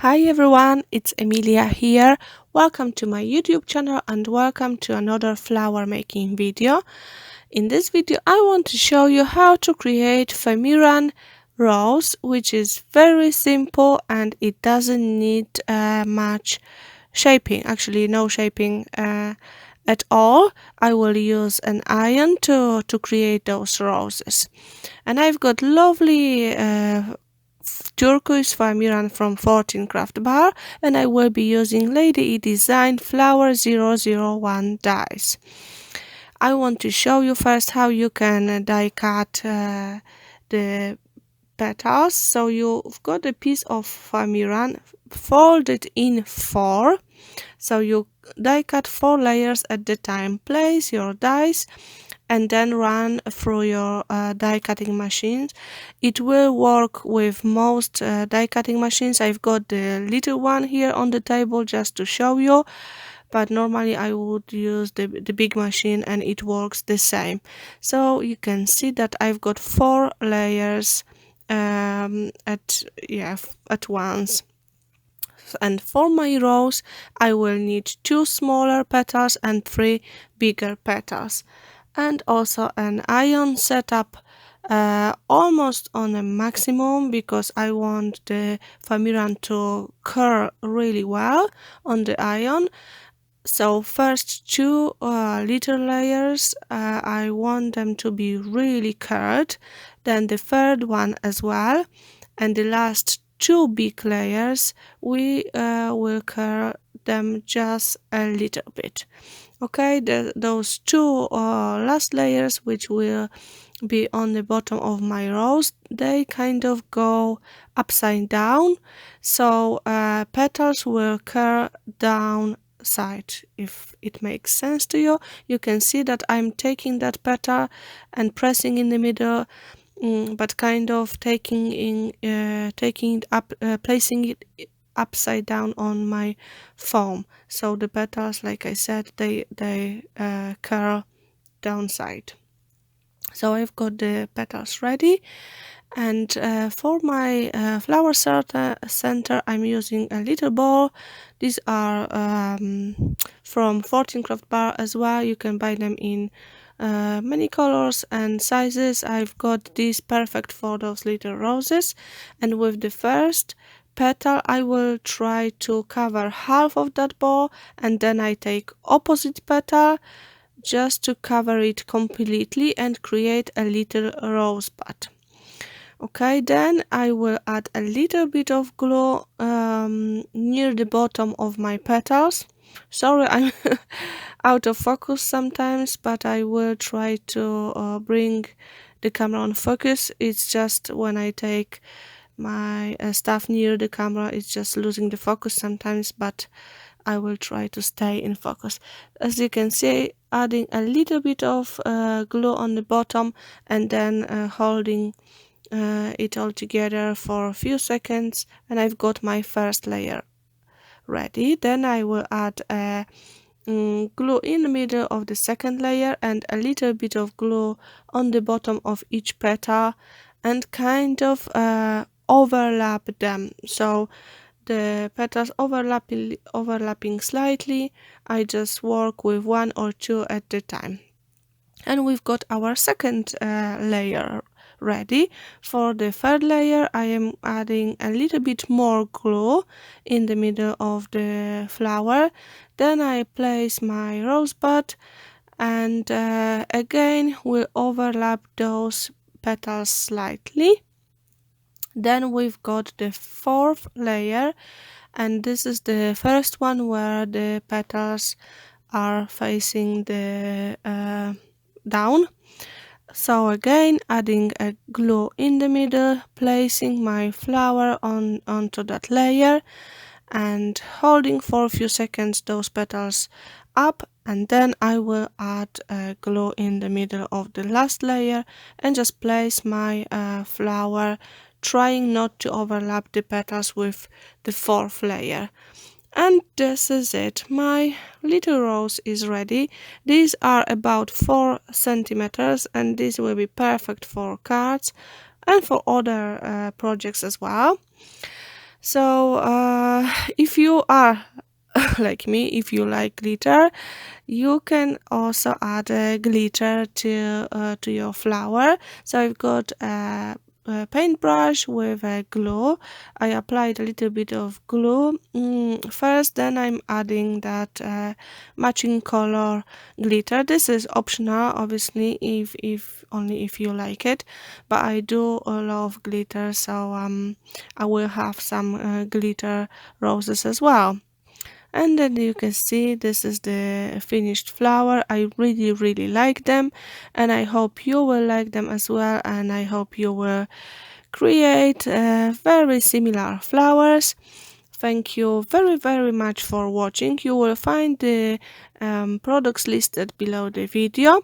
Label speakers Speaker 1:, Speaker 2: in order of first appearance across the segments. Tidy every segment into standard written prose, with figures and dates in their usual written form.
Speaker 1: Hi everyone, it's Emilia here. Welcome to my YouTube channel and welcome to another flower making video. In this video I want to show you how to create Foamiran rose, which is very simple and it doesn't need much shaping, actually no shaping at all. I will use an iron to create those roses. And I've got lovely turquoise Foamiran from 14 Craft Bar, and I will be using Lady E Design Flower 001 dies. I want to show you first how you can die cut the petals. So you've got a piece of Foamiran folded in 4. So you die cut 4 layers at the time. Place your dies and then run through your die cutting machines. It will work with most die cutting machines. I've got the little one here on the table just to show you, but normally I would use the big machine and it works the same. So you can see that I've got 4 layers at once. And for my rose I will need 2 smaller petals and 3 bigger petals, and also an iron setup almost on a maximum because I want the Foamiran to curl really well on the iron. So first 2 little layers, I want them to be really curled, then the third one as well, and the last 2 big layers we will curl them just a little bit. Okay, those 2 last layers, which will be on the bottom of my rose, they kind of go upside down, so petals will curl down side. If it makes sense to you, you can see that I'm taking that petal and pressing in the middle, but kind of taking it up, placing it upside down on my foam. So the petals, like I said, they curl downside. So I've got the petals ready, and for my flower center I'm using a little ball. These are from 14 Craft Bar as well. You can buy them in many colors and sizes. I've got these perfect for those little roses, and with the first petal I will try to cover half of that ball, and then I take opposite petal just to cover it completely and create a little rosebud. Okay, then I will add a little bit of glue near the bottom of my petals. Sorry, I'm out of focus sometimes, but I will try to bring the camera on focus. It's just when I take my stuff near the camera, it's just losing the focus sometimes, but I will try to stay in focus. As you can see, adding a little bit of glue on the bottom and then holding it all together for a few seconds, and I've got my first layer ready. Then I will add glue in the middle of the second layer and a little bit of glue on the bottom of each petal and kind of overlap them. So the petals overlapping slightly, I just work with 1 or 2 at a time. And we've got our second layer ready. For the third layer I am adding a little bit more glue in the middle of the flower. Then I place my rosebud and again we'll overlap those petals slightly. Then we've got the fourth layer, and this is the first one where the petals are facing the down. So again, adding a glue in the middle, placing my flower onto that layer and holding for a few seconds those petals up, and then I will add glue in the middle of the last layer and just place my flower, trying not to overlap the petals with the fourth layer. And this is it. My little rose is ready. These are about 4 centimeters, and this will be perfect for cards and for other projects as well. So if you are like me, if you like glitter, you can also add a glitter to your flower. So I've got a paintbrush with a glue. I applied a little bit of glue first, then I'm adding that matching color glitter. This is optional, obviously, if only if you like it, but I do love glitter, so I will have some glitter roses as well. And then you can see this is the finished flower. I really like them, and I hope you will like them as well, and I hope you will create very similar flowers. Thank you very much for watching. You will find the products listed below the video,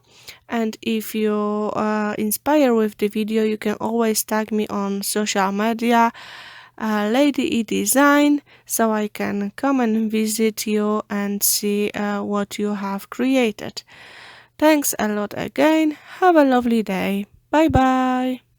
Speaker 1: and if you inspire with the video, you can always tag me on social media, Lady E Design, so I can come and visit you and see what you have created. Thanks a lot again. Have a lovely day. Bye bye.